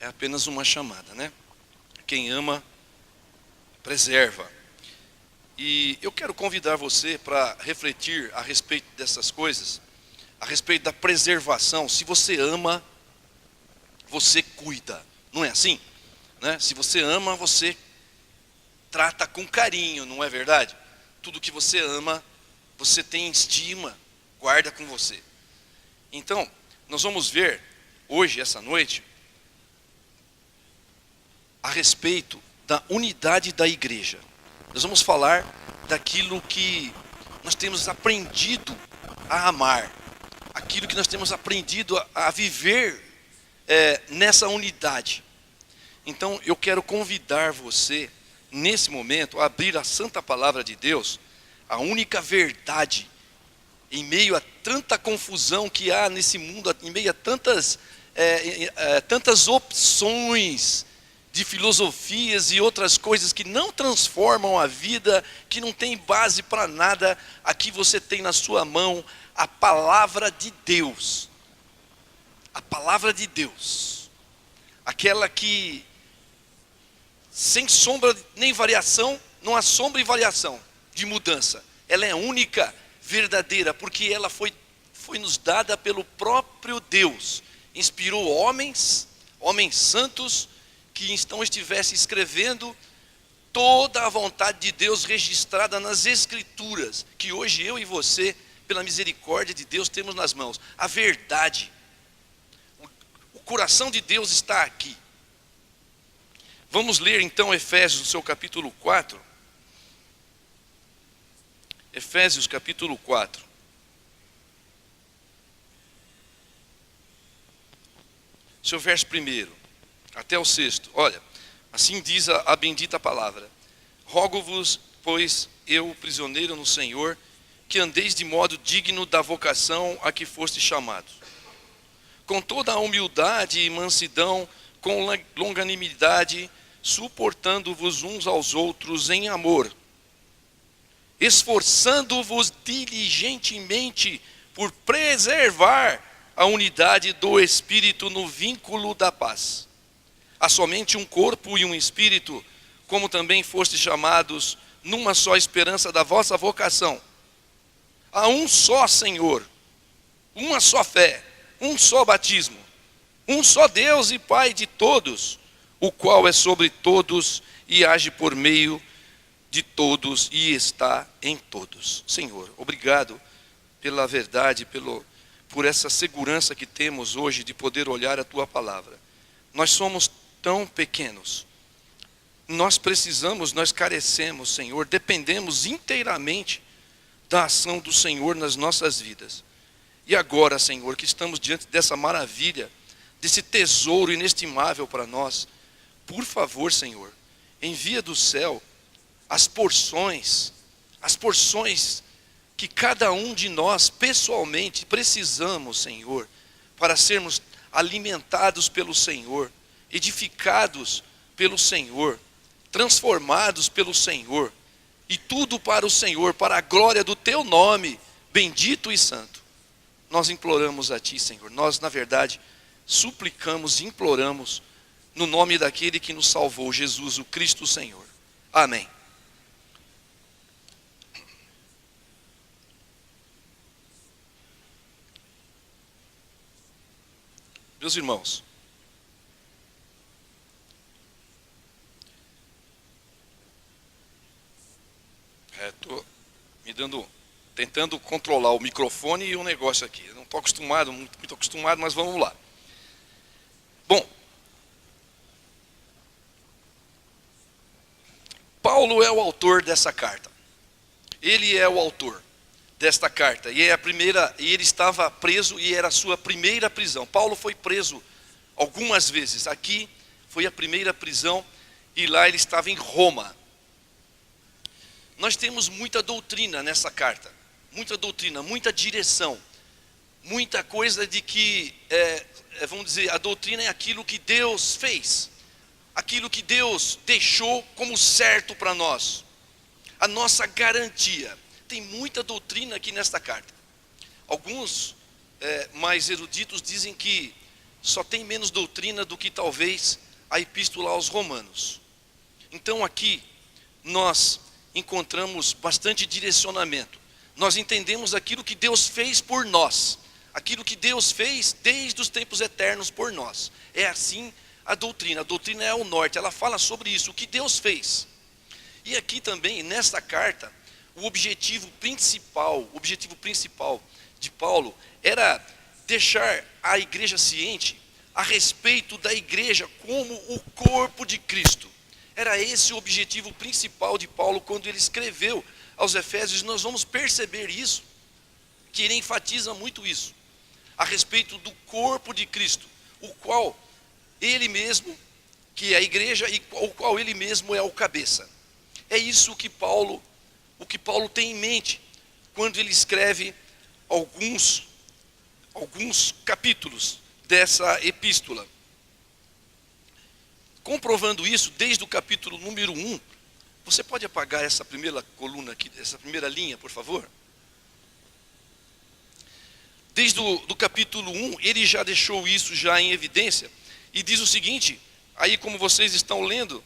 é apenas uma chamada, né? Quem ama, preserva. E eu quero convidar você para refletir a respeito dessas coisas, a respeito da preservação. Se você ama, você cuida, não é assim? Né? Se você ama, você trata com carinho, não é verdade? Tudo que você ama, você tem estima, guarda com você. Então, nós vamos ver hoje, essa noite, a respeito da unidade da igreja. Nós vamos falar daquilo que nós temos aprendido a amar, aquilo que nós temos aprendido a viver nessa unidade. Então eu quero convidar você, nesse momento, a abrir a santa palavra de Deus, a única verdade, em meio a tanta confusão que há nesse mundo, em meio a tantas opções de filosofias e outras coisas que não transformam a vida, que não tem base para nada. Aqui você tem na sua mão a palavra de Deus. A palavra de Deus. Aquela que, sem sombra nem variação, não há sombra e variação de mudança. Ela é única, verdadeira, porque ela foi nos dada pelo próprio Deus. Inspirou homens santos, que então estivesse escrevendo toda a vontade de Deus registrada nas Escrituras, que hoje eu e você, pela misericórdia de Deus, temos nas mãos. A verdade, o coração de Deus está aqui. Vamos ler então Efésios, no seu capítulo 4. Efésios capítulo 4. Seu verso 1 até o 6. Olha, assim diz a bendita palavra: rogo-vos, pois eu, prisioneiro no Senhor, que andeis de modo digno da vocação a que fostes chamados, com toda a humildade e mansidão, com longanimidade, suportando-vos uns aos outros em amor, esforçando-vos diligentemente por preservar a unidade do Espírito no vínculo da paz. Há somente um corpo e um Espírito, como também fostes chamados numa só esperança da vossa vocação. Há um só Senhor, uma só fé, um só batismo, um só Deus e Pai de todos, o qual é sobre todos e age por meio de todos e está em todos. Senhor, obrigado pela verdade, por essa segurança que temos hoje de poder olhar a Tua palavra. Nós somos tão pequenos, nós precisamos, nós carecemos, Senhor, dependemos inteiramente da ação do Senhor nas nossas vidas. E agora, Senhor, que estamos diante dessa maravilha, desse tesouro inestimável para nós, por favor, Senhor, envia do céu as porções que cada um de nós pessoalmente precisamos, Senhor, para sermos alimentados pelo Senhor, edificados pelo Senhor, transformados pelo Senhor, e tudo para o Senhor, para a glória do Teu nome, bendito e santo. Nós imploramos a Ti, Senhor, nós na verdade suplicamos e imploramos no nome daquele que nos salvou, Jesus, o Cristo Senhor. Amém. Meus irmãos, estou tentando controlar o microfone e o negócio aqui. Eu não estou acostumado, muito acostumado, mas vamos lá. Bom, Paulo é o autor dessa carta. Ele é o autor desta carta. E ele estava preso e era a sua primeira prisão. Paulo foi preso algumas vezes. Aqui foi a primeira prisão e lá ele estava em Roma. Nós temos muita doutrina nessa carta, muita doutrina, muita direção, muita coisa de que, vamos dizer, a doutrina é aquilo que Deus fez, aquilo que Deus deixou como certo para nós, a nossa garantia. Tem muita doutrina aqui nesta carta. Alguns mais eruditos dizem que só tem menos doutrina do que talvez a epístola aos Romanos. Então aqui nós encontramos bastante direcionamento. Nós entendemos aquilo que Deus fez por nós, aquilo que Deus fez desde os tempos eternos por nós. É assim a doutrina é o norte, ela fala sobre isso, o que Deus fez. E aqui também, nesta carta, o objetivo principal de Paulo era deixar a igreja ciente a respeito da igreja como o corpo de Cristo. Era esse o objetivo principal de Paulo quando ele escreveu aos Efésios. Nós vamos perceber isso, que ele enfatiza muito isso, a respeito do corpo de Cristo, o qual ele mesmo, que é a igreja, e o qual ele mesmo é o cabeça. É isso que Paulo tem em mente quando ele escreve alguns capítulos dessa epístola. Comprovando isso, desde o capítulo número 1, você pode apagar essa primeira coluna aqui, essa primeira linha, por favor? Desde do capítulo 1, ele já deixou isso já em evidência, e diz o seguinte, aí como vocês estão lendo,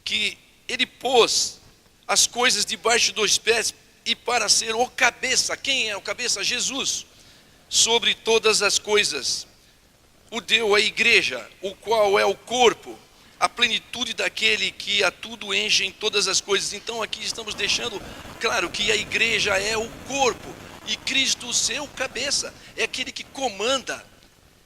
que ele pôs as coisas debaixo dos pés, e para ser o cabeça, quem é o cabeça? Jesus, sobre todas as coisas, o deu à igreja, o qual é o corpo, a plenitude daquele que a tudo enche em todas as coisas. Então aqui estamos deixando claro que a igreja é o corpo, e Cristo o seu cabeça, é aquele que comanda,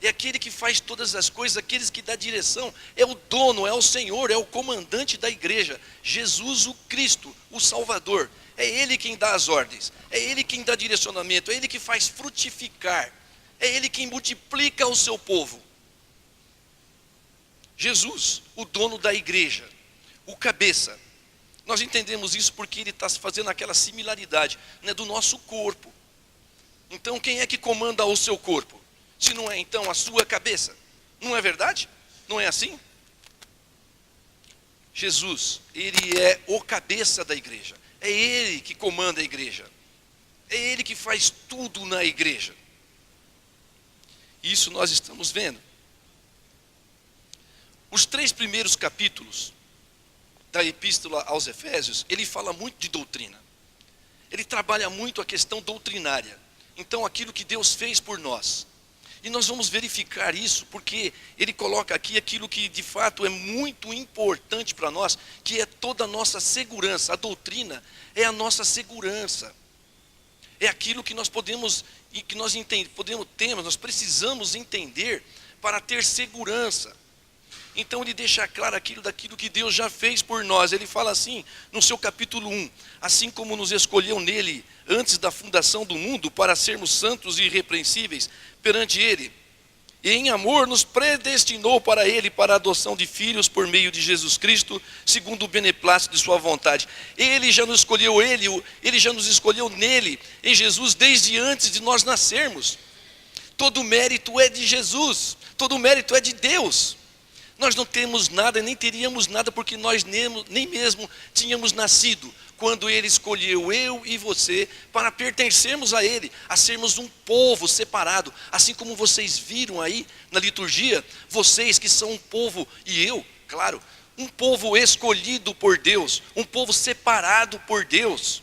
é aquele que faz todas as coisas, aqueles que dá direção, é o dono, é o Senhor, é o comandante da igreja, Jesus o Cristo, o Salvador. É Ele quem dá as ordens, é Ele quem dá direcionamento, é Ele que faz frutificar, é Ele quem multiplica o seu povo. Jesus, o dono da igreja, o cabeça. Nós entendemos isso porque Ele está fazendo aquela similaridade, né, do nosso corpo. Então quem é que comanda o seu corpo? Se não é então a sua cabeça? Não é verdade? Não é assim? Jesus, Ele é o cabeça da igreja. É Ele que comanda a igreja. É Ele que faz tudo na igreja. Isso nós estamos vendo. Os 3 primeiros capítulos da epístola aos Efésios, ele fala muito de doutrina. Ele trabalha muito a questão doutrinária. Então aquilo que Deus fez por nós. E nós vamos verificar isso, porque ele coloca aqui aquilo que de fato é muito importante para nós, que é toda a nossa segurança. A doutrina é a nossa segurança. É aquilo que nós podemos, e que nós nós precisamos entender para ter segurança. Então ele deixa claro daquilo que Deus já fez por nós. Ele fala assim, no seu capítulo 1, assim como nos escolheu nele antes da fundação do mundo, para sermos santos e irrepreensíveis perante ele, e em amor nos predestinou para ele, para a adoção de filhos por meio de Jesus Cristo, segundo o beneplácito de sua vontade. Ele já nos escolheu, ele já nos escolheu nele, em Jesus, desde antes de nós nascermos. Todo o mérito é de Jesus, todo o mérito é de Deus. Nós não temos nada, nem teríamos nada, porque nós nem mesmo tínhamos nascido, quando Ele escolheu eu e você, para pertencermos a Ele, a sermos um povo separado, assim como vocês viram aí na liturgia, vocês que são um povo, e eu, claro, um povo escolhido por Deus, um povo separado por Deus,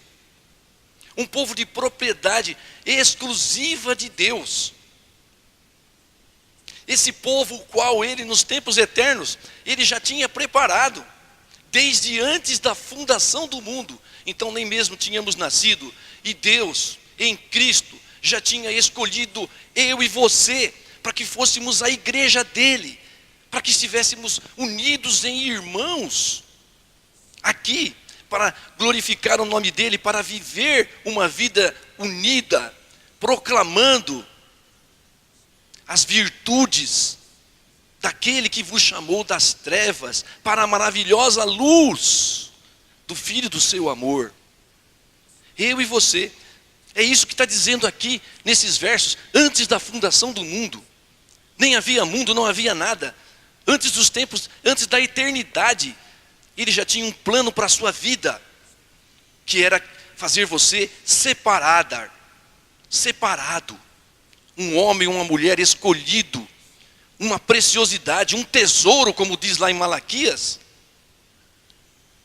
um povo de propriedade exclusiva de Deus. Esse povo, o qual ele nos tempos eternos, ele já tinha preparado, desde antes da fundação do mundo. Então nem mesmo tínhamos nascido, e Deus, em Cristo, já tinha escolhido eu e você, para que fôssemos a igreja dele, para que estivéssemos unidos em irmãos, aqui, para glorificar o nome dele, para viver uma vida unida, proclamando as virtudes daquele que vos chamou das trevas para a maravilhosa luz do Filho do seu amor. Eu e você, é isso que está dizendo aqui nesses versos, antes da fundação do mundo. Nem havia mundo, não havia nada. Antes dos tempos, antes da eternidade, ele já tinha um plano para a sua vida, que era fazer você separado. Um homem, uma mulher escolhido, uma preciosidade, um tesouro, como diz lá em Malaquias,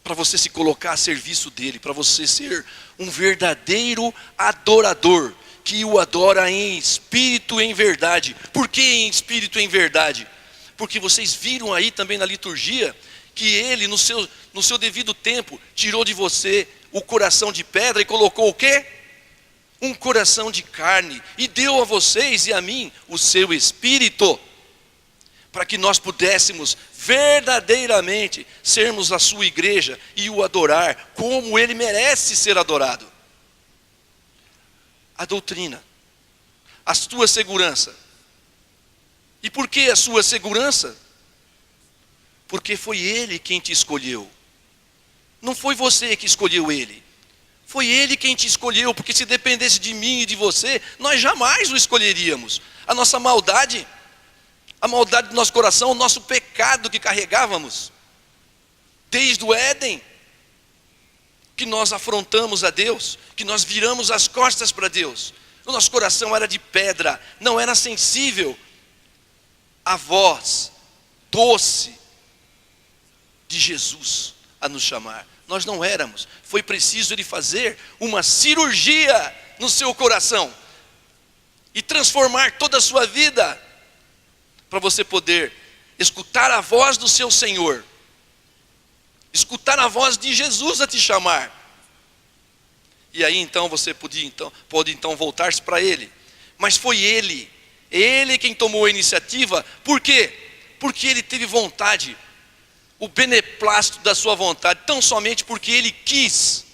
para você se colocar a serviço dele, para você ser um verdadeiro adorador, que o adora em espírito e em verdade. Por que em espírito e em verdade? Porque vocês viram aí também na liturgia, que ele no seu devido tempo, tirou de você o coração de pedra e colocou o quê? Um coração de carne, e deu a vocês e a mim o seu espírito, para que nós pudéssemos verdadeiramente sermos a sua igreja e o adorar como ele merece ser adorado. A doutrina, a sua segurança. E por que a sua segurança? Porque foi ele quem te escolheu. Não foi você que escolheu ele. Foi ele quem te escolheu, porque se dependesse de mim e de você, nós jamais o escolheríamos. A nossa maldade, a maldade do nosso coração, o nosso pecado que carregávamos, desde o Éden, que nós afrontamos a Deus, que nós viramos as costas para Deus. O nosso coração era de pedra, não era sensível à voz doce de Jesus a nos chamar. Nós não éramos. Foi preciso ele fazer uma cirurgia no seu coração e transformar toda a sua vida, para você poder escutar a voz do seu Senhor, escutar a voz de Jesus a te chamar. E aí então você pode voltar-se para ele. Mas foi ele quem tomou a iniciativa. Por quê? Porque ele teve vontade, o beneplácito da sua vontade, tão somente porque ele quis.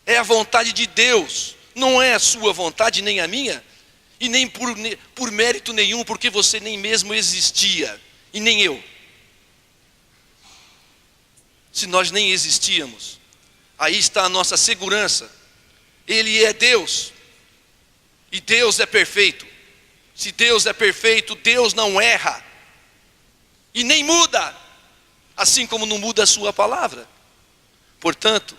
É a vontade de Deus, não é a sua vontade nem a minha, e nem por mérito nenhum, porque você nem mesmo existia, e nem eu. Se nós nem existíamos, aí está a nossa segurança. Ele é Deus, e Deus é perfeito. Se Deus é perfeito, Deus não erra, e nem muda, assim como não muda a sua palavra. Portanto,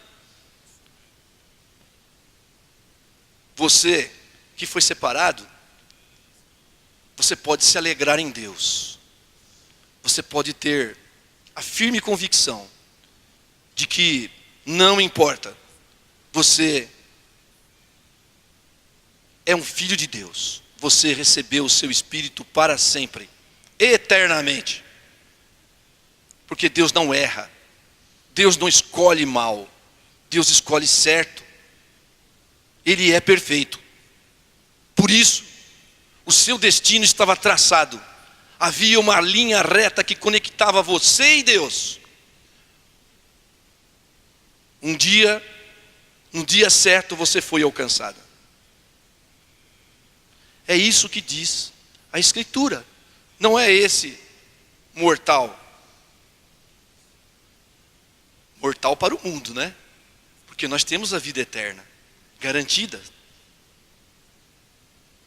você que foi separado, você pode se alegrar em Deus. Você pode ter a firme convicção de que não importa, você é um filho de Deus. Você recebeu o seu Espírito para sempre, eternamente. Porque Deus não erra, Deus não escolhe mal, Deus escolhe certo. Ele é perfeito. Por isso, o seu destino estava traçado. Havia uma linha reta que conectava você e Deus. Um dia, no dia certo, você foi alcançada. É isso que diz a Escritura. Não é esse mortal. Mortal para o mundo, né? Porque nós temos a vida eterna garantida.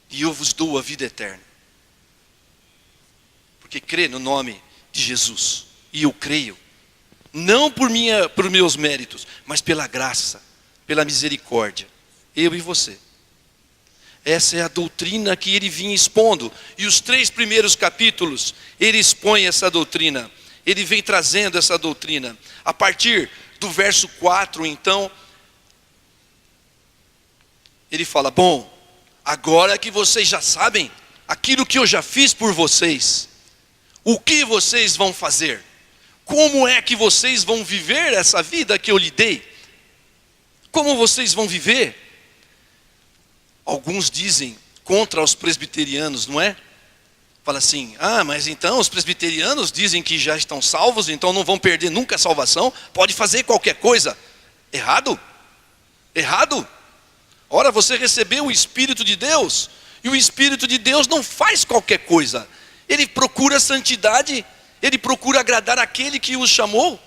E eu vos dou a vida eterna. Porque crê no nome de Jesus. E eu creio. Não por meus méritos, mas pela graça, pela misericórdia. Eu e você. Essa é a doutrina que ele vinha expondo. E os 3 primeiros capítulos, ele expõe essa doutrina. Ele vem trazendo essa doutrina. A partir do verso 4, então, ele fala: bom, agora que vocês já sabem aquilo que eu já fiz por vocês, o que vocês vão fazer? Como é que vocês vão viver essa vida que eu lhe dei? Como vocês vão viver? Alguns dizem contra os presbiterianos, não é? Fala assim: mas então os presbiterianos dizem que já estão salvos, então não vão perder nunca a salvação, pode fazer qualquer coisa. Errado? Errado? Ora, você recebeu o Espírito de Deus, e o Espírito de Deus não faz qualquer coisa. Ele procura santidade, ele procura agradar aquele que os chamou.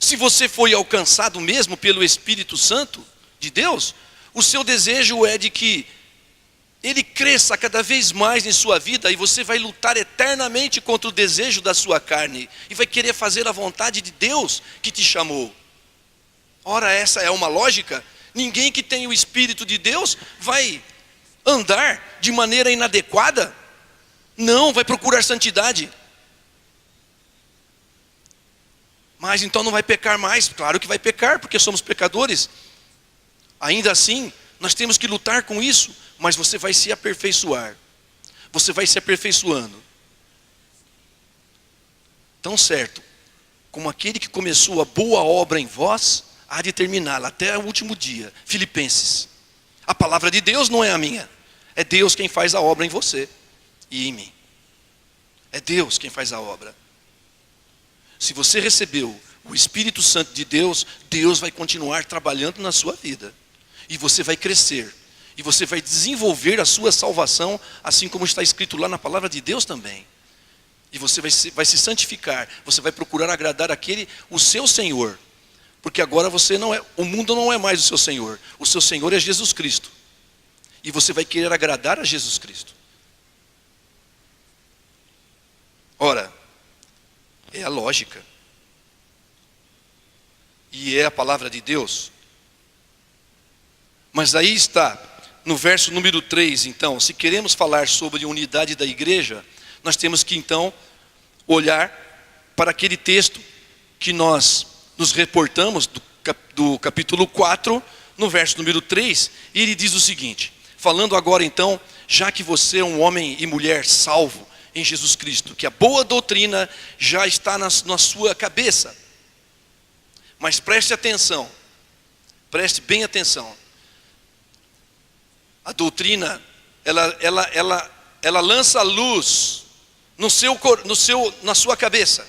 Se você foi alcançado mesmo pelo Espírito Santo de Deus, o seu desejo é de que ele cresça cada vez mais em sua vida, e você vai lutar eternamente contra o desejo da sua carne, e vai querer fazer a vontade de Deus que te chamou. Ora, essa é uma lógica. Ninguém que tem o Espírito de Deus vai andar de maneira inadequada. Não, vai procurar santidade. Mas então não vai pecar mais? Claro que vai pecar, porque somos pecadores. Ainda assim, nós temos que lutar com isso, mas você vai se aperfeiçoar. Você vai se aperfeiçoando. Tão certo como aquele que começou a boa obra em vós, há de terminá-la até o último dia. Filipenses. A palavra de Deus não é a minha. É Deus quem faz a obra em você e em mim. É Deus quem faz a obra. Se você recebeu o Espírito Santo de Deus, Deus vai continuar trabalhando na sua vida. E você vai crescer. E você vai desenvolver a sua salvação, assim como está escrito lá na palavra de Deus também. E você vai se santificar. Você vai procurar agradar o seu Senhor. Porque agora o mundo não é mais o seu Senhor. O seu Senhor é Jesus Cristo. E você vai querer agradar a Jesus Cristo. Ora, é a lógica. E é a palavra de Deus. Mas aí está, no verso número 3, então, se queremos falar sobre a unidade da igreja, nós temos que então olhar para aquele texto que nós nos reportamos do capítulo 4, no verso número 3, e ele diz o seguinte, falando agora então, já que você é um homem e mulher salvo em Jesus Cristo, que a boa doutrina já está na sua cabeça. Mas preste atenção, preste bem atenção. A doutrina, ela lança luz na sua cabeça.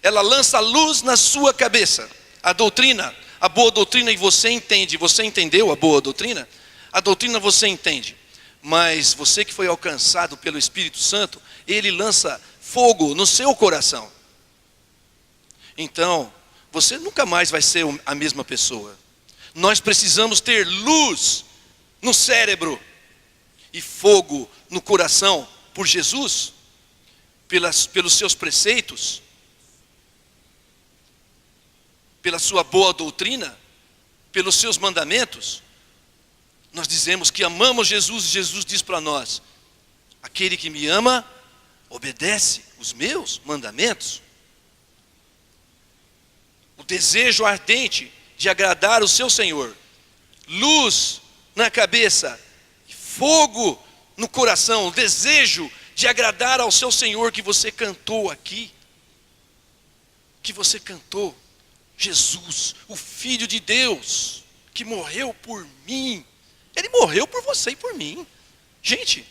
Ela lança luz na sua cabeça. A doutrina, a boa doutrina, e você entende. Você entendeu a boa doutrina? A doutrina você entende. Mas você que foi alcançado pelo Espírito Santo, ele lança fogo no seu coração. Então, você nunca mais vai ser a mesma pessoa. Nós precisamos ter luz no cérebro e fogo no coração por Jesus, pelos seus preceitos, pela sua boa doutrina, pelos seus mandamentos. Nós dizemos que amamos Jesus e Jesus diz para nós, aquele que me ama, obedece os meus mandamentos. O desejo ardente de agradar o seu Senhor, luz na cabeça, fogo no coração, o desejo de agradar ao seu Senhor que você cantou aqui, que você cantou, Jesus, o Filho de Deus, que morreu por mim, ele morreu por você e por mim, gente.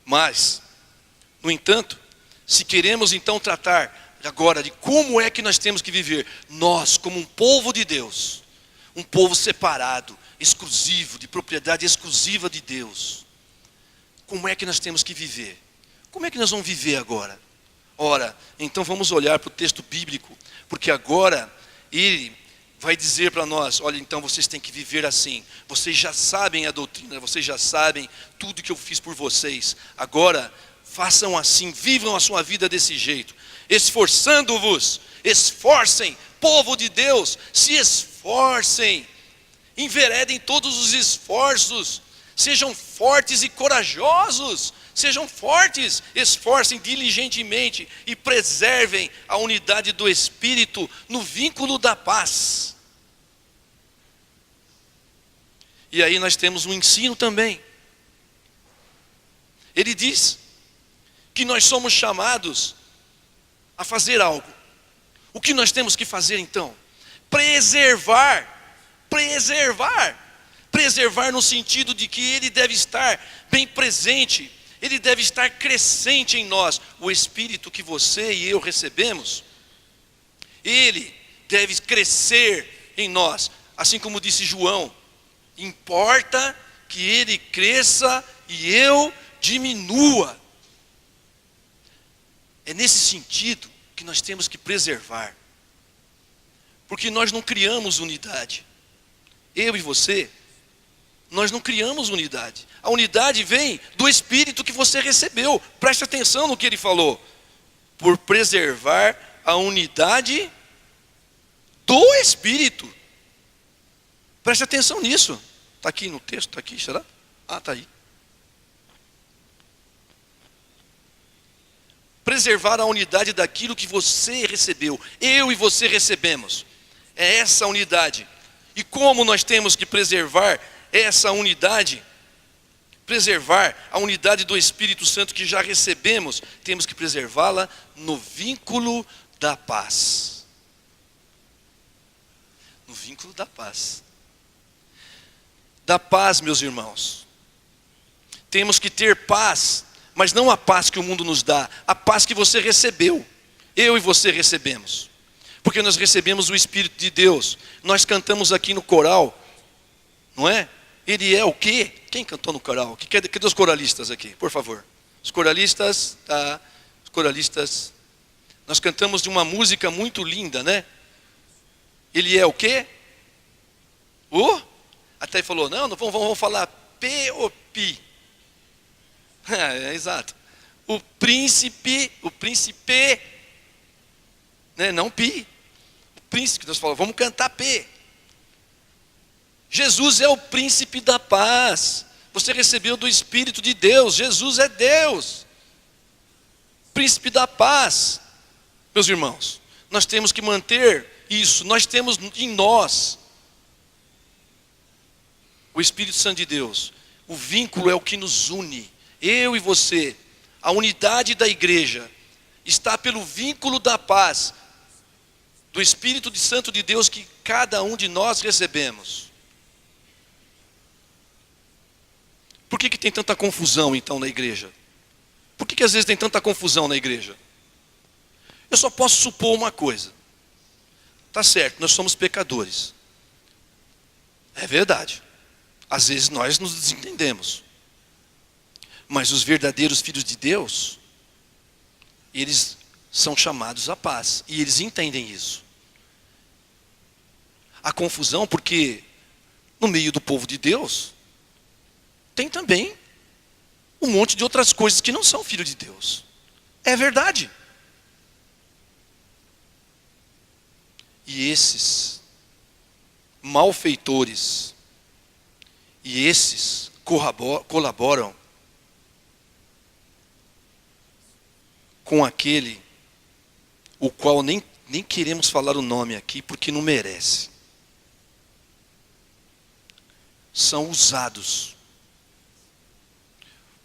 Mas, no entanto, se queremos então tratar agora de como é que nós temos que viver, nós como um povo de Deus, um povo separado, exclusivo, de propriedade exclusiva de Deus, como é que nós temos que viver? Como é que nós vamos viver agora? Ora, então vamos olhar para o texto bíblico, porque agora ele vai dizer para nós, olha, então vocês têm que viver assim, vocês já sabem a doutrina, vocês já sabem tudo que eu fiz por vocês, agora façam assim, vivam a sua vida desse jeito, esforçando-vos, esforcem, povo de Deus, se esforcem, enveredem todos os esforços, sejam fortes e corajosos, sejam fortes, esforcem diligentemente e preservem a unidade do Espírito no vínculo da paz. E aí nós temos um ensino também. Ele diz que nós somos chamados a fazer algo. O que nós temos que fazer então? Preservar no sentido de que ele deve estar bem presente, ele deve estar crescente em nós. O Espírito que você e eu recebemos, ele deve crescer em nós, assim como disse João, importa que ele cresça e eu diminua. É nesse sentido que nós temos que preservar, porque nós não criamos unidade. Eu e você, nós não criamos unidade. A unidade vem do Espírito que você recebeu. Preste atenção no que ele falou. Por preservar a unidade do Espírito. Preste atenção nisso. Está aqui no texto, está aqui, será? Ah, está aí. Preservar a unidade daquilo que você recebeu. Eu e você recebemos. É essa unidade. E como nós temos que preservar essa unidade? Preservar a unidade do Espírito Santo que já recebemos. Temos que preservá-la no vínculo da paz. No vínculo da paz. Da paz, meus irmãos. Temos que ter paz, mas não a paz que o mundo nos dá, a paz que você recebeu. Eu e você recebemos. Porque nós recebemos o Espírito de Deus. Nós cantamos aqui no coral, não é? Ele é o quê? Quem cantou no coral? Cadê os coralistas aqui, por favor? Os coralistas, tá? Os coralistas. Nós cantamos de uma música muito linda, né? Ele é o quê? Até ele falou, não vamos falar P-O-P. Exato. O príncipe, né? Não Pi. O príncipe, nós falamos, vamos cantar P. Jesus é o príncipe da paz. Você recebeu do Espírito de Deus. Jesus é Deus. Príncipe da paz. Meus irmãos, nós temos que manter isso. Nós temos em nós o Espírito Santo de Deus. O vínculo é o que nos une. Eu e você. A unidade da igreja está pelo vínculo da paz do Espírito Santo de Deus que cada um de nós recebemos. Por que tem tanta confusão então na igreja? Por que às vezes tem tanta confusão na igreja? Eu só posso supor uma coisa. Tá certo, nós somos pecadores. É verdade. Às vezes nós nos desentendemos. Mas os verdadeiros filhos de Deus, eles são chamados à paz. E eles entendem isso. A confusão porque no meio do povo de Deus tem também um monte de outras coisas que não são filho de Deus. É verdade. E esses malfeitores, e esses colaboram com aquele o qual nem queremos falar o nome aqui porque não merece. São usados.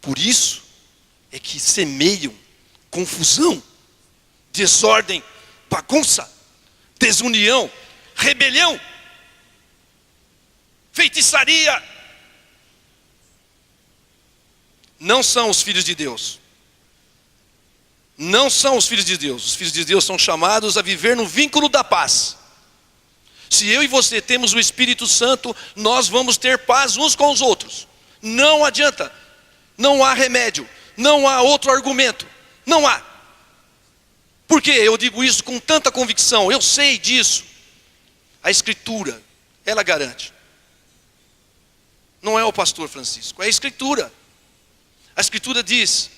Por isso é que semeiam confusão, desordem, bagunça, desunião, rebelião, feitiçaria. Não são os filhos de Deus. Não são os filhos de Deus. Os filhos de Deus são chamados a viver no vínculo da paz. Se eu e você temos o Espírito Santo, nós vamos ter paz uns com os outros. Não adianta. Não há remédio. Não há outro argumento. Não há. Por que eu digo isso com tanta convicção? Eu sei disso. A Escritura, ela garante. Não é o pastor Francisco, é a Escritura. A Escritura diz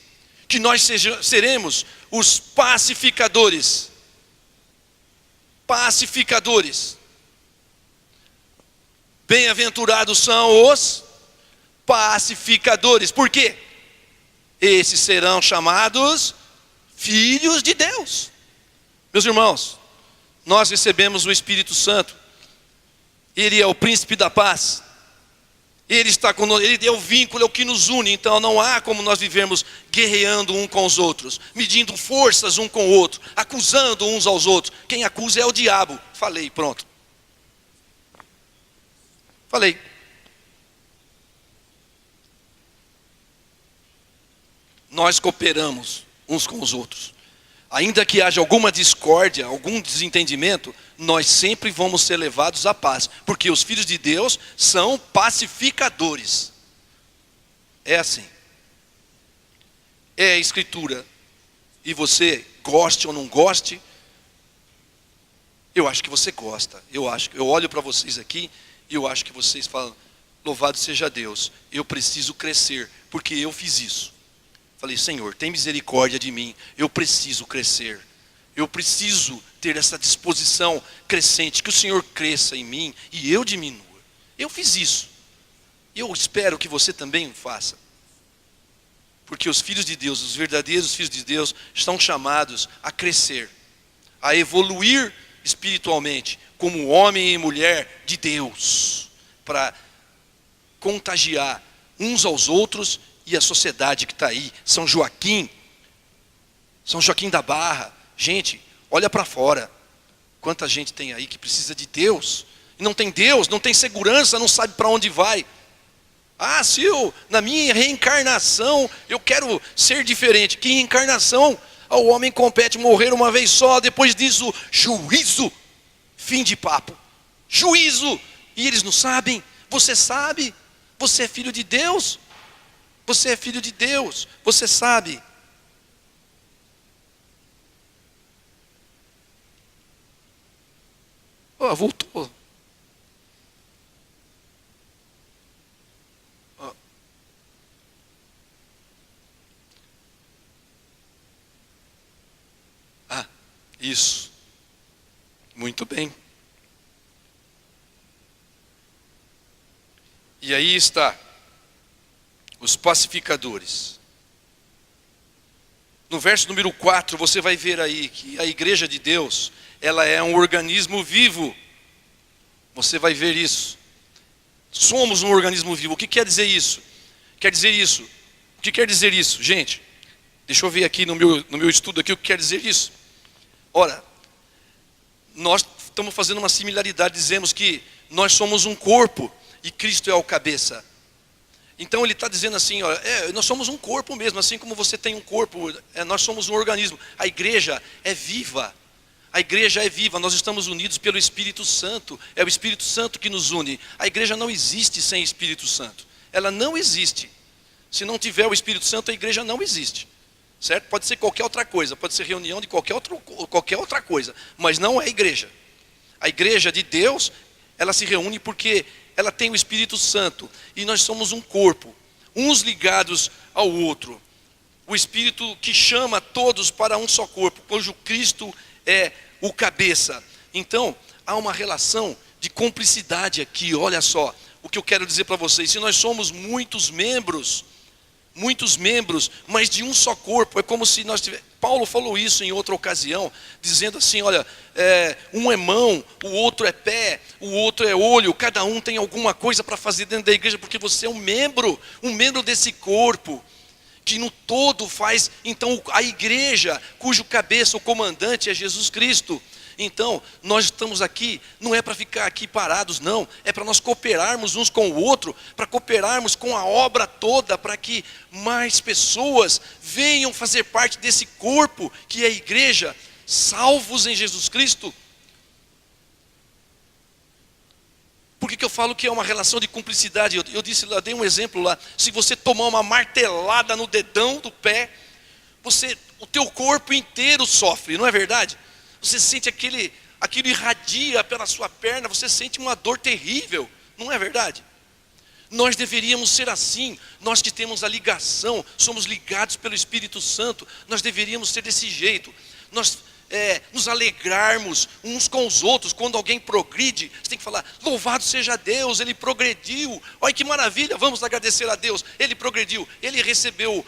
que nós seremos os pacificadores. Pacificadores. Bem-aventurados são os pacificadores. Por quê? Esses serão chamados filhos de Deus. Meus irmãos, nós recebemos o Espírito Santo. Ele é o príncipe da paz. Ele está conosco, ele é o vínculo, é o que nos une. Então não há como nós vivermos guerreando um com os outros, medindo forças um com o outro, acusando uns aos outros. Quem acusa é o diabo. Falei, pronto. Falei. Nós cooperamos uns com os outros. Ainda que haja alguma discórdia, algum desentendimento, nós sempre vamos ser levados à paz. Porque os filhos de Deus são pacificadores. É assim. É a Escritura. E você, goste ou não goste, eu acho que você gosta. Eu olho para vocês aqui e eu acho que vocês falam, louvado seja Deus, eu preciso crescer, porque eu fiz isso. Falei, Senhor, tem misericórdia de mim, eu preciso crescer. Eu preciso ter essa disposição crescente, que o Senhor cresça em mim e eu diminua. Eu fiz isso. E eu espero que você também o faça. Porque os filhos de Deus, os verdadeiros filhos de Deus, estão chamados a crescer, a evoluir espiritualmente, como homem e mulher de Deus, para contagiar uns aos outros e a sociedade que está aí. São Joaquim da Barra, gente, olha para fora, quanta gente tem aí que precisa de Deus, e não tem Deus, não tem segurança, não sabe para onde vai. Ah, se eu, na minha reencarnação, eu quero ser diferente. Que reencarnação? O homem compete morrer uma vez só, depois disso, juízo. Fim de papo. Juízo. E eles não sabem. Você sabe. Você é filho de Deus. Você é filho de Deus. Você sabe. Oh, voltou. Isso. Muito bem. E aí está os pacificadores. No verso número 4, você vai ver aí que a igreja de Deus, ela é um organismo vivo. Você vai ver isso. Somos um organismo vivo. O que quer dizer isso? Quer dizer isso. O que quer dizer isso, gente? Deixa eu ver aqui no meu estudo aqui o que quer dizer isso. Ora, nós estamos fazendo uma similaridade, dizemos que nós somos um corpo e Cristo é o cabeça. Então ele está dizendo assim, ó, nós somos um corpo mesmo, assim como você tem um corpo, nós somos um organismo. A igreja é viva, a igreja é viva, nós estamos unidos pelo Espírito Santo, é o Espírito Santo que nos une. A igreja não existe sem Espírito Santo, ela não existe. Se não tiver o Espírito Santo, a igreja não existe. Certo? Pode ser qualquer outra coisa, pode ser reunião de qualquer outra coisa, mas não é igreja. A igreja de Deus, ela se reúne porque ela tem o Espírito Santo, e nós somos um corpo, uns ligados ao outro. O Espírito que chama todos para um só corpo, cujo Cristo é o cabeça. Então, há uma relação de cumplicidade aqui, olha só, o que eu quero dizer para vocês, se nós somos muitos membros, mas de um só corpo, é como se nós tivéssemos, Paulo falou isso em outra ocasião, dizendo assim, olha, um é mão, o outro é pé, o outro é olho, cada um tem alguma coisa para fazer dentro da igreja, porque você é um membro desse corpo, que no todo faz, então, a igreja, cujo cabeça, o comandante é Jesus Cristo. Então, nós estamos aqui, não é para ficar aqui parados, não. É para nós cooperarmos uns com o outro, para cooperarmos com a obra toda, para que mais pessoas venham fazer parte desse corpo, que é a igreja, salvos em Jesus Cristo. Por que eu falo que é uma relação de cumplicidade? Eu disse lá, dei um exemplo lá. Se você tomar uma martelada no dedão do pé, o teu corpo inteiro sofre, não é verdade? Você sente aquilo irradia pela sua perna, você sente uma dor terrível, não é verdade? Nós deveríamos ser assim, nós que temos a ligação, somos ligados pelo Espírito Santo, nós deveríamos ser desse jeito. Nós nos alegrarmos uns com os outros, quando alguém progride, você tem que falar, louvado seja Deus, ele progrediu, olha que maravilha, vamos agradecer a Deus, ele progrediu, ele recebeu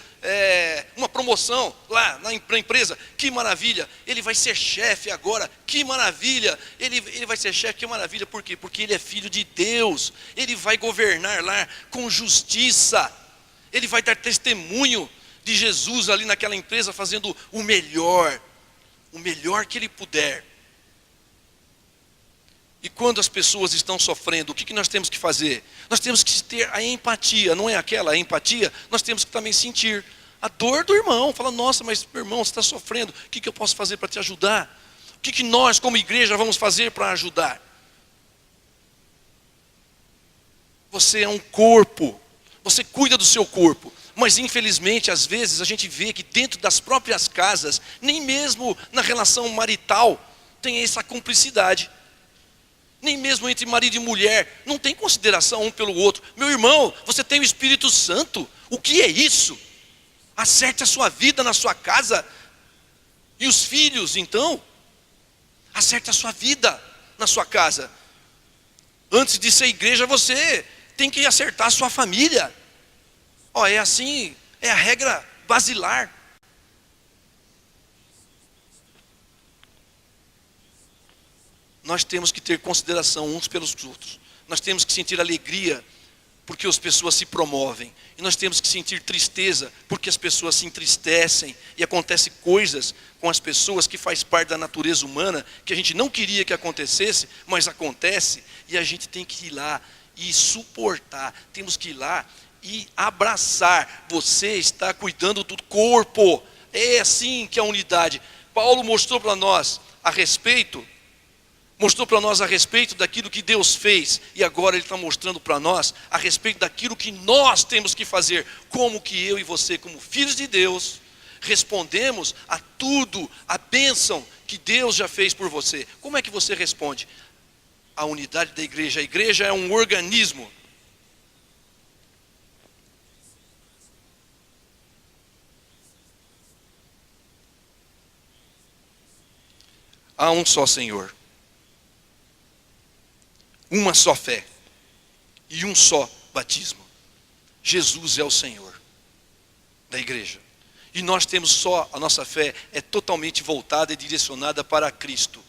uma promoção lá na empresa, que maravilha, ele vai ser chefe agora, que maravilha, ele vai ser chefe, que maravilha, por quê? Porque ele é filho de Deus, ele vai governar lá com justiça, ele vai dar testemunho de Jesus ali naquela empresa, fazendo o melhor que ele puder. E quando as pessoas estão sofrendo, o que nós temos que fazer? Nós temos que ter a empatia, não é aquela empatia? Nós temos que também sentir a dor do irmão. Fala, nossa, mas meu irmão, você está sofrendo, o que eu posso fazer para te ajudar? O que nós como igreja vamos fazer para ajudar? Você é um corpo, você cuida do seu corpo. Mas infelizmente, às vezes, a gente vê que dentro das próprias casas, nem mesmo na relação marital, tem essa cumplicidade. Nem mesmo entre marido e mulher, não tem consideração um pelo outro. Meu irmão, você tem o Espírito Santo, o que é isso? Acerte a sua vida na sua casa. E os filhos, então, acerte a sua vida na sua casa. Antes de ser igreja, você tem que acertar a sua família. É assim, é a regra basilar. Nós temos que ter consideração uns pelos outros. Nós temos que sentir alegria porque as pessoas se promovem. E nós temos que sentir tristeza porque as pessoas se entristecem. E acontecem coisas com as pessoas que faz parte da natureza humana, que a gente não queria que acontecesse, mas acontece. E a gente tem que ir lá e suportar. Temos que ir lá e abraçar. Você está cuidando do corpo. É assim que é a unidade. Paulo mostrou para nós a respeito daquilo que Deus fez, e agora ele está mostrando para nós a respeito daquilo que nós temos que fazer, como que eu e você, como filhos de Deus, respondemos a tudo, a bênção que Deus já fez por você. Como é que você responde? A unidade da igreja. A igreja é um organismo. Há um só Senhor, uma só fé e um só batismo. Jesus é o Senhor da igreja. E nós temos só, a nossa fé é totalmente voltada e direcionada para Cristo.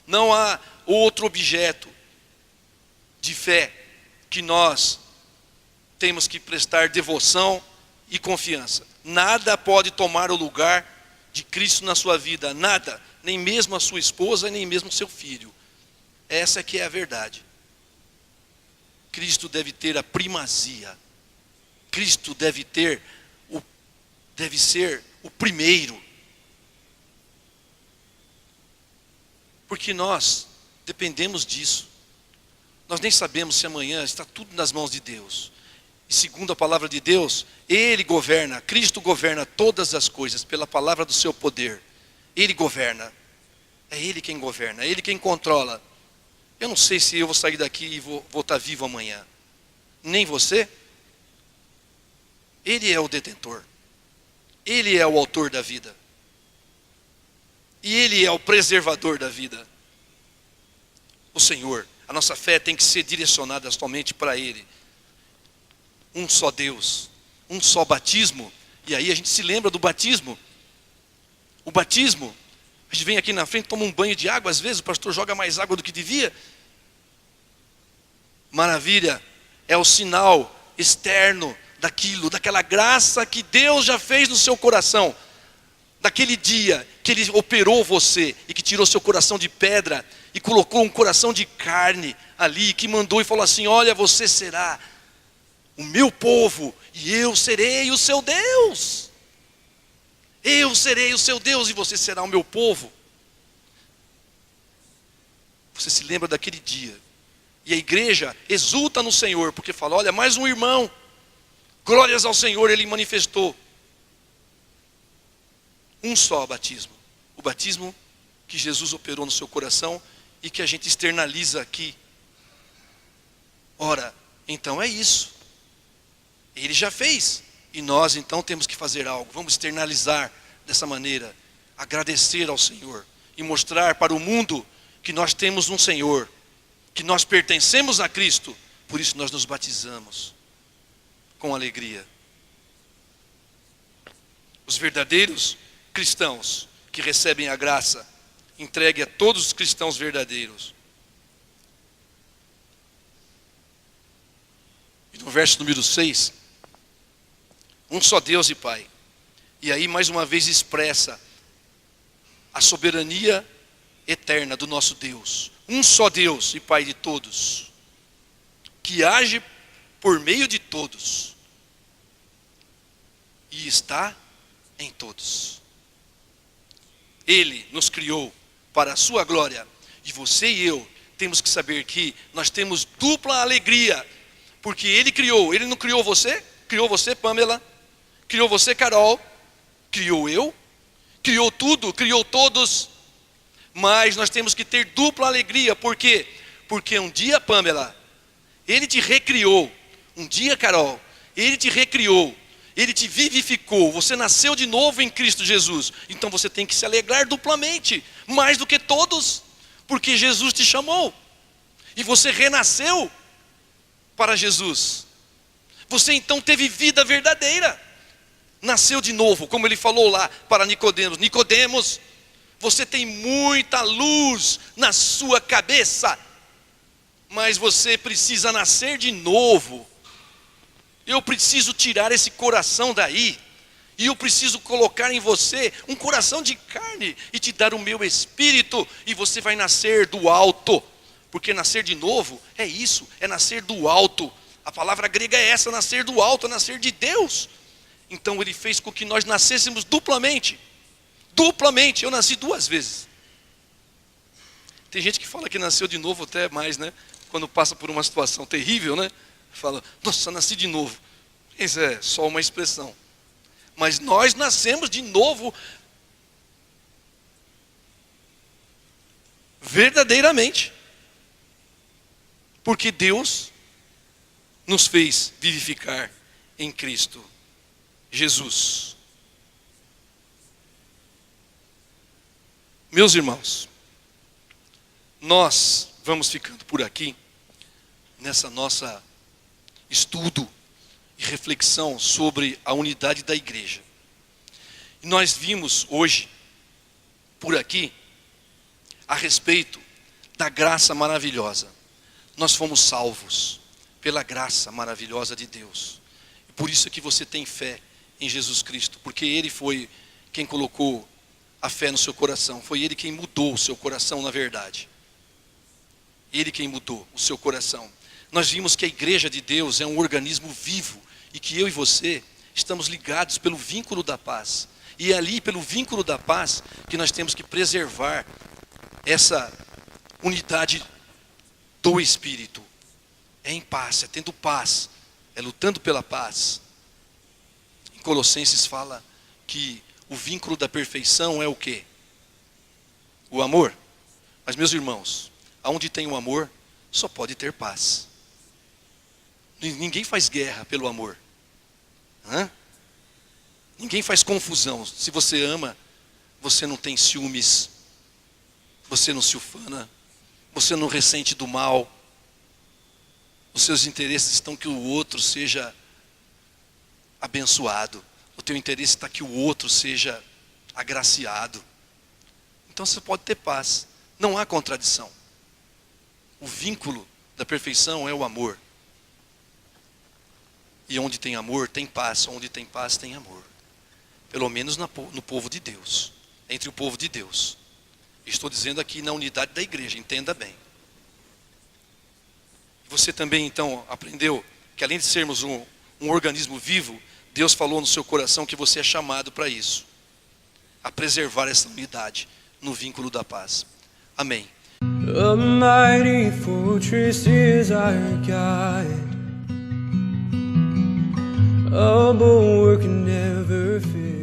Não há outro objeto de fé que nós temos que prestar devoção e confiança. Nada pode tomar o lugar de Cristo na sua vida, nada, nem mesmo a sua esposa, nem mesmo o seu filho. Essa que é a verdade. Cristo deve ter a primazia. Cristo deve ser o primeiro. Porque nós dependemos disso. Nós nem sabemos se amanhã está tudo nas mãos de Deus. E segundo a palavra de Deus, Ele governa, Cristo governa todas as coisas pela palavra do seu poder. Ele governa. É Ele quem governa, é Ele quem controla. Eu não sei se eu vou sair daqui e vou estar vivo amanhã. Nem você. Ele é o detentor. Ele é o autor da vida. E Ele é o preservador da vida. O Senhor. A nossa fé tem que ser direcionada somente para Ele. Um só Deus. Um só batismo. E aí a gente se lembra do batismo. O batismo. A gente vem aqui na frente, toma um banho de água. Às vezes o pastor joga mais água do que devia. Maravilha. É o sinal externo daquela graça que Deus já fez no seu coração. Daquele dia que Ele operou você e que tirou seu coração de pedra e colocou um coração de carne ali, que mandou e falou assim: olha, você será o meu povo e eu serei o seu Deus. Eu serei o seu Deus e você será o meu povo. Você se lembra daquele dia. E a igreja exulta no Senhor, porque fala: olha, mais um irmão. Glórias ao Senhor, Ele manifestou. Um só batismo. O batismo que Jesus operou no seu coração e que a gente externaliza aqui. Ora, então é isso. Ele já fez. E nós então temos que fazer algo. Vamos externalizar dessa maneira. Agradecer ao Senhor. E mostrar para o mundo que nós temos um Senhor. Que nós pertencemos a Cristo. Por isso nós nos batizamos. Com alegria. Os verdadeiros cristãos que recebem a graça, entregue a todos os cristãos verdadeiros. E no verso número 6, um só Deus e Pai. E aí mais uma vez expressa a soberania eterna do nosso Deus. Um só Deus e Pai de todos, que age por meio de todos e está em todos. Ele nos criou para a sua glória. E você e eu temos que saber que nós temos dupla alegria. Porque Ele criou. Ele não criou você? Criou você, Pamela? Criou você, Carol? Criou eu? Criou tudo, criou todos. Mas nós temos que ter dupla alegria. Por quê? Porque um dia, Pamela, Ele te recriou. Um dia, Carol, Ele te recriou. Ele te vivificou, você nasceu de novo em Cristo Jesus. Então você tem que se alegrar duplamente, mais do que todos, porque Jesus te chamou. E você renasceu para Jesus. Você então teve vida verdadeira. Nasceu de novo, como ele falou lá para Nicodemos. Nicodemos, você tem muita luz na sua cabeça, mas você precisa nascer de novo. Eu preciso tirar esse coração daí, e eu preciso colocar em você um coração de carne, e te dar o meu espírito, e você vai nascer do alto. Porque nascer de novo é isso, é nascer do alto. A palavra grega é essa, nascer do alto, é nascer de Deus. Então ele fez com que nós nascêssemos duplamente. Duplamente, eu nasci 2 vezes. Tem gente que fala que nasceu de novo até mais, né? Quando passa por uma situação terrível, né? Fala, nossa, nasci de novo. Isso é só uma expressão. Mas nós nascemos de novo verdadeiramente. Porque Deus nos fez vivificar em Cristo Jesus. Meus irmãos, nós vamos ficando por aqui, nessa nossa estudo e reflexão sobre a unidade da igreja. E nós vimos hoje, por aqui, a respeito da graça maravilhosa. Nós fomos salvos pela graça maravilhosa de Deus. E por isso é que você tem fé em Jesus Cristo, porque Ele foi quem colocou a fé no seu coração. Foi Ele quem mudou o seu coração, na verdade. Ele quem mudou o seu coração. Nós vimos que a igreja de Deus é um organismo vivo, e que eu e você estamos ligados pelo vínculo da paz. E é ali, pelo vínculo da paz, que nós temos que preservar essa unidade do Espírito. É em paz, é tendo paz, é lutando pela paz. Em Colossenses fala que o vínculo da perfeição é o quê? O amor. Mas meus irmãos, aonde tem o amor, só pode ter paz. Ninguém faz guerra pelo amor. Ninguém faz confusão. Se você ama, você não tem ciúmes, você não se ufana, você não ressente do mal. Os seus interesses estão que o outro seja abençoado. O teu interesse está que o outro seja agraciado. Então você pode ter paz. Não há contradição. O vínculo da perfeição é o amor. E onde tem amor, tem paz. Onde tem paz, tem amor. Pelo menos no povo de Deus. Entre o povo de Deus. Estou dizendo aqui na unidade da igreja, entenda bem. Você também então aprendeu que além de sermos um organismo vivo, Deus falou no seu coração que você é chamado para isso. A preservar essa unidade no vínculo da paz. Amém. A mighty fortress is our God, a bulwark never fails.